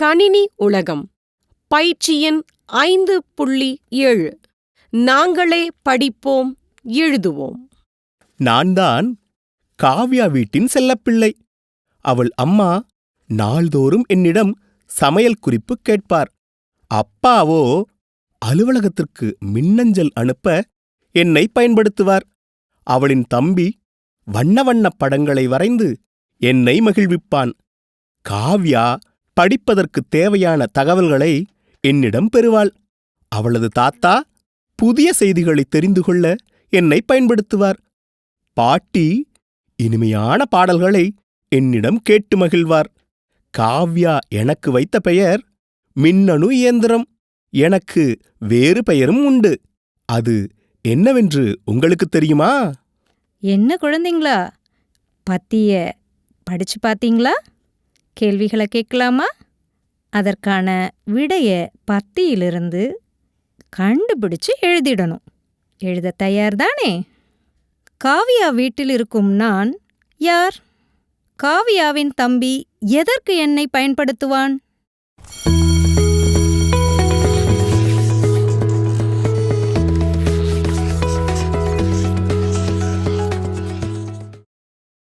கணினி உலகம் பயிற்சி எண் 5.7 நாங்களே படிப்போம் எழுதுவோம். நான் தான் காவ்யா வீட்டின் செல்லப்பிள்ளை. அவள் அம்மா நாள்தோறும் என்னிடம் சமையல் குறிப்பு கேட்பார். அப்பாவோ அலுவலகத்திற்கு மின்னஞ்சல் அனுப்ப என்னை பயன்படுத்துவார். அவளின் தம்பி வண்ண வண்ணப் படங்களை வரைந்து என்னை மகிழ்விப்பான். காவ்யா படிப்பதற்கு தேவையான தகவல்களை என்னிடம் பெறுவாள். அவளது தாத்தா புதிய செய்திகளை தெரிந்து கொள்ள என்னை பயன்படுத்துவார். பாட்டி இனிமையான பாடல்களை என்னிடம் கேட்டு மகிழ்வார். காவ்யா எனக்கு வைத்த பெயர் மின்னணு இயந்திரம். எனக்கு வேறு பெயரும் உண்டு. அது என்னவென்று உங்களுக்கு தெரியுமா? என்ன குழந்தைங்களா, பத்திய படிச்சு பார்த்தீங்களா? கேள்விகளை கேட்கலாமா? அதற்கான விடைய பத்தியிலிருந்து கண்டுபிடிச்சு எழுதிடணும். எழுத தயார்தானே? காவ்யா வீட்டில் இருக்கும் நான் யார்? காவ்யாவின் தம்பி எதற்கு என்னை பயன்படுத்துவான்?